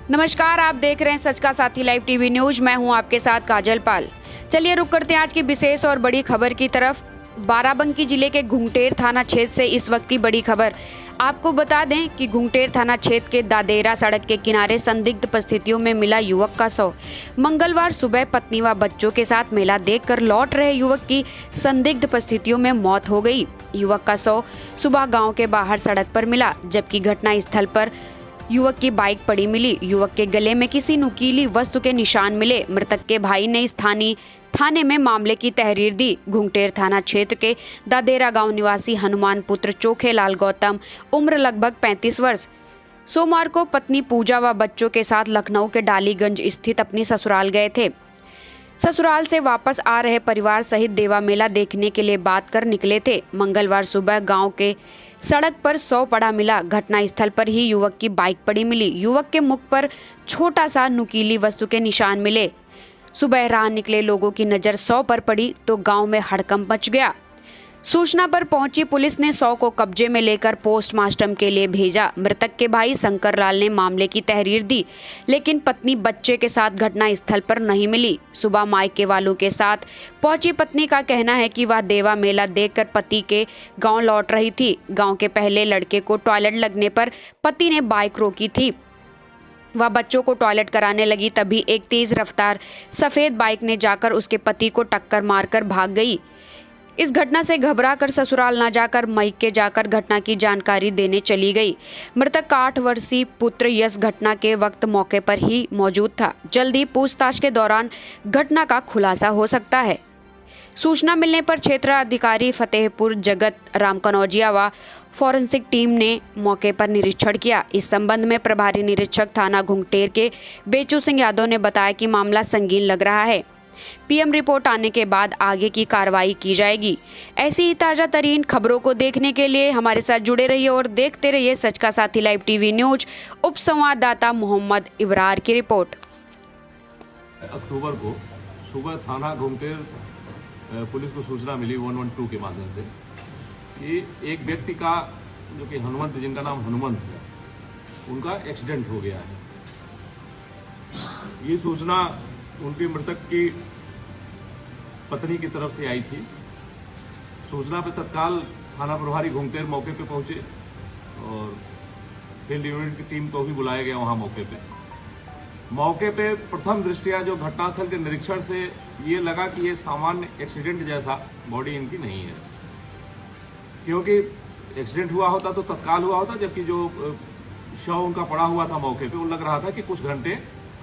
नमस्कार, आप देख रहे हैं सच का साथी लाइव टीवी न्यूज। मैं हूं आपके साथ काजल पाल। चलिए रुक करते हैं आज की विशेष और बड़ी खबर की तरफ। बाराबंकी जिले के घुंगटेर थाना क्षेत्र से इस वक्त की बड़ी खबर। आपको बता दें कि घुंगटेर थाना क्षेत्र के दादेरा सड़क के किनारे संदिग्ध परिस्थितियों में मिला युवक का शव। मंगलवार सुबह पत्नी व बच्चों के साथ मेला देखकर लौट रहे युवक की संदिग्ध परिस्थितियों में मौत हो गई। युवक का शव सुबह गाँव के बाहर सड़क पर मिला, जबकि घटना स्थल पर युवक की बाइक पड़ी मिली। युवक के गले में किसी नुकीली वस्तु के निशान मिले। मृतक के भाई ने स्थानीय थाने में मामले की तहरीर दी। घुंगटेर थाना क्षेत्र के दादेरा गांव निवासी हनुमान पुत्र चोखेलाल गौतम, उम्र लगभग 35 वर्ष, सोमवार को पत्नी पूजा व बच्चों के साथ लखनऊ के डालीगंज स्थित अपनी ससुराल गए थे। ससुराल से वापस आ रहे परिवार सहित देवा मेला देखने के लिए बात कर निकले थे। मंगलवार सुबह गांव के सड़क पर शव पड़ा मिला। घटना स्थल पर ही युवक की बाइक पड़ी मिली। युवक के मुख पर छोटा सा नुकीली वस्तु के निशान मिले। सुबह राह निकले लोगों की नज़र शव पर पड़ी तो गांव में हड़कंप मच गया। सूचना पर पहुंची पुलिस ने शव को कब्जे में लेकर पोस्टमार्टम के लिए भेजा। मृतक के भाई शंकर लाल ने मामले की तहरीर दी, लेकिन पत्नी बच्चे के साथ घटना स्थल पर नहीं मिली। सुबह मायके वालों के साथ पहुंची पत्नी का कहना है कि वह देवा मेला देखकर पति के गांव लौट रही थी। गांव के पहले लड़के को टॉयलेट लगने पर पति ने बाइक रोकी थी। वह बच्चों को टॉयलेट कराने लगी, तभी एक तेज रफ्तार सफेद बाइक ने जाकर उसके पति को टक्कर मारकर भाग गई। इस घटना से घबराकर ससुराल न जाकर मायके जाकर घटना की जानकारी देने चली गई। मृतक का 8 वर्षीय पुत्र यश घटना के वक्त मौके पर ही मौजूद था। जल्द ही पूछताछ के दौरान घटना का खुलासा हो सकता है। सूचना मिलने पर क्षेत्राधिकारी फतेहपुर जगत राम कनौजिया व फॉरेंसिक टीम ने मौके पर निरीक्षण किया। इस संबंध में प्रभारी निरीक्षक थाना घुंगटेर के बेचू सिंह यादव ने बताया कि मामला संगीन लग रहा है। पीएम रिपोर्ट आने के बाद आगे की कार्रवाई की जाएगी। ऐसी ही ताजा तरीन खबरों को देखने के लिए हमारे साथ जुड़े रहिए और देखते रहिए सच का साथी लाइव टीवी न्यूज। उप संवाददाता मोहम्मद इब्रार की रिपोर्ट। अक्टूबर को सुबह थाना घुंगटेर पुलिस को सूचना मिली 112 के माध्यम से कि एक व्यक्ति का, जो कि हनुमंत, जिनका नाम हनुमंत है, उनका एक्सीडेंट हो गया है। ये सूचना उनकी मृतक की पत्नी की तरफ से आई थी। सूचना पर तत्काल थाना प्रभारी घुंगटेर मौके पे पहुंचे और फील्ड यूनिट की टीम को भी बुलाया गया वहां मौके पे प्रथम दृष्टया जो घटनास्थल के निरीक्षण से ये लगा कि ये सामान्य एक्सीडेंट जैसा बॉडी इनकी नहीं है, क्योंकि एक्सीडेंट हुआ होता तो तत्काल हुआ होता, जबकि जो शव उनका पड़ा हुआ था मौके पे, वो लग रहा था कि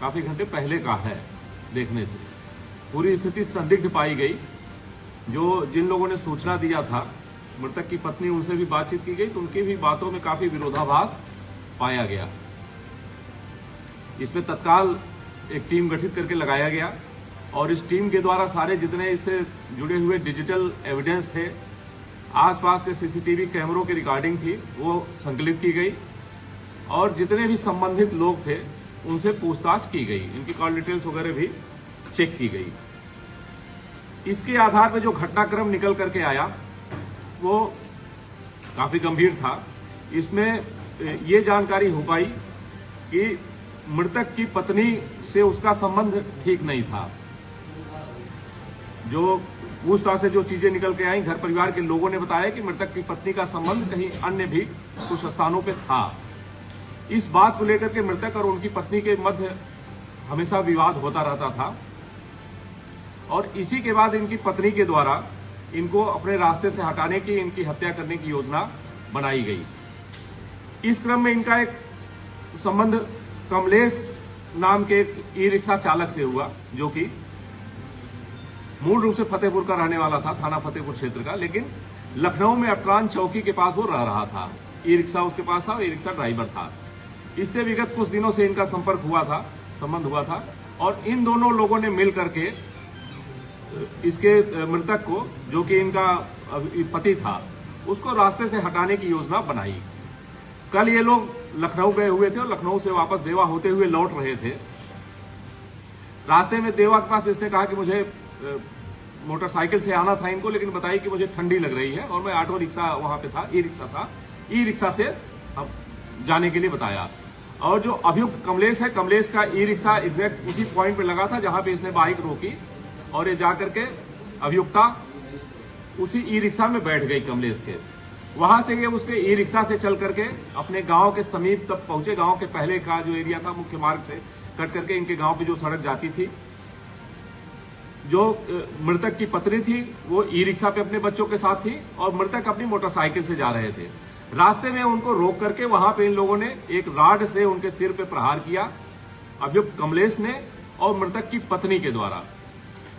काफी घंटे पहले का है। देखने से पूरी स्थिति संदिग्ध पाई गई। जिन लोगों ने सूचना दिया था, मृतक की पत्नी, उनसे भी बातचीत की गई तो उनकी भी बातों में काफी विरोधाभास पाया गया। इसमें तत्काल एक टीम गठित करके लगाया गया और इस टीम के द्वारा सारे जितने इससे जुड़े हुए डिजिटल एविडेंस थे, आसपास के सीसीटीवी कैमरों की रिकॉर्डिंग थी, वो संकलित की गई और जितने भी संबंधित लोग थे उनसे पूछताछ की गई। इनकी कॉल डिटेल्स वगैरह भी चेक की गई। इसके आधार पर जो घटनाक्रम निकल करके आया वो काफी गंभीर था। इसमें ये जानकारी हो पाई कि मृतक की पत्नी से उसका संबंध ठीक नहीं था। जो पूछताछ से जो चीजें निकल के आई, घर परिवार के लोगों ने बताया कि मृतक की पत्नी का संबंध कहीं अन्य भी कुछ स्थानों पे था। इस बात को लेकर के मृतक और उनकी पत्नी के मध्य हमेशा विवाद होता रहता था और इसी के बाद इनकी पत्नी के द्वारा इनको अपने रास्ते से हटाने की, इनकी हत्या करने की योजना बनाई गई। इस क्रम में इनका एक संबंध कमलेश नाम के एक ई रिक्शा चालक से हुआ, जो कि मूल रूप से फतेहपुर का रहने वाला था, थाना फतेहपुर क्षेत्र का, लेकिन लखनऊ में अटरान चौकी के पास वो रह रहा था। ई रिक्शा उसके पास था, ई रिक्शा ड्राइवर था। इससे विगत कुछ दिनों से इनका संबंध हुआ था और इन दोनों लोगों ने मिल करके इसके मृतक को, जो कि इनका पति था, उसको रास्ते से हटाने की योजना बनाई। कल ये लोग लखनऊ गए हुए थे और लखनऊ से वापस देवा होते हुए लौट रहे थे। रास्ते में देवा के पास इसने कहा कि मुझे मोटरसाइकिल से आना था इनको, लेकिन बताई कि मुझे ठंडी लग रही है और मैं ऑटो रिक्शा वहां पे था, ई रिक्शा से जाने के लिए बताया और जो अभियुक्त कमलेश है, कमलेश का ई रिक्शा एग्जैक्ट उसी पॉइंट पे लगा था जहां पे इसने बाइक रोकी और ये जाकर के अभियुक्ता उसी ई रिक्शा में बैठ गई कमलेश के। वहां से ये उसके ई रिक्शा से चल करके अपने गांव के समीप तक पहुंचे। गांव के पहले का जो एरिया था मुख्य मार्ग से कट करके इनके गांव पे जो सड़क जाती थी। जो मृतक की पत्नी थी वो ई रिक्शा पे अपने बच्चों के साथ थी और मृतक अपनी मोटरसाइकिल से जा रहे थे। रास्ते में उनको रोक करके वहां पे इन लोगों ने एक राड से उनके सिर पे प्रहार किया, अभियुक्त कमलेश ने और मृतक की पत्नी के द्वारा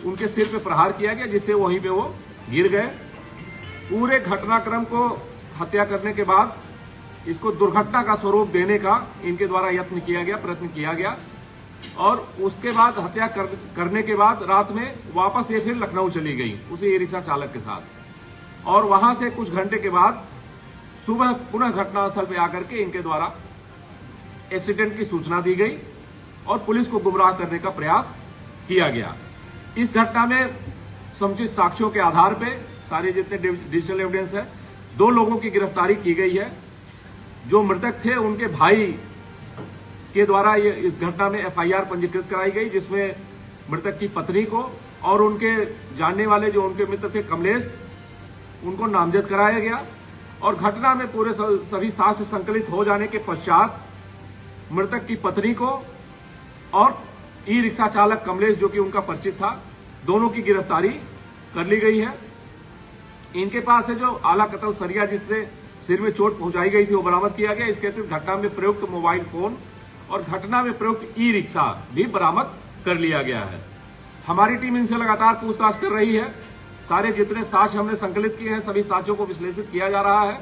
उनके सिर पे प्रहार किया गया, जिससे वहीं पे वो गिर गए। पूरे घटनाक्रम को हत्या करने के बाद इसको दुर्घटना का स्वरूप देने का इनके द्वारा प्रयत्न किया गया और उसके बाद हत्या करने के बाद रात में वापस ये फिर लखनऊ चली गई उसी ई रिक्शा चालक के साथ। और वहां से कुछ घंटे के बाद सुबह पुनः घटनास्थल पे आकर के इनके द्वारा एक्सीडेंट की सूचना दी गई और पुलिस को गुमराह करने का प्रयास किया गया। इस घटना में समुचित साक्ष्यों के आधार पे सारे जितने डिजिटल एविडेंस है, 2 लोगों की गिरफ्तारी की गई है। जो मृतक थे उनके भाई के द्वारा ये इस घटना में एफआईआर पंजीकृत कराई गई, जिसमें मृतक की पत्नी को और उनके जानने वाले जो उनके मित्र थे कमलेश, उनको नामजद कराया गया। और घटना में पूरे सभी साक्ष्य संकलित हो जाने के पश्चात मृतक की पत्नी को और ई रिक्शा चालक कमलेश जो कि उनका परिचित था, दोनों की गिरफ्तारी कर ली गई है। इनके पास से जो आला कतल सरिया जिससे सिर में चोट पहुंचाई गई थी वो बरामद किया गया। इसके अतिरिक्त घटना में प्रयुक्त मोबाइल फोन और घटना में प्रयुक्त ई रिक्शा भी बरामद कर लिया गया है। हमारी टीम इनसे लगातार पूछताछ कर रही है। सारे जितने साक्ष्य हमने संकलित किए हैं सभी साक्ष्यों को विश्लेषित किया जा रहा है।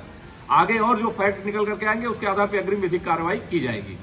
आगे और जो फैक्ट निकल करके आएंगे उसके आधार पर अग्रिम विधिक कार्रवाई की जाएगी।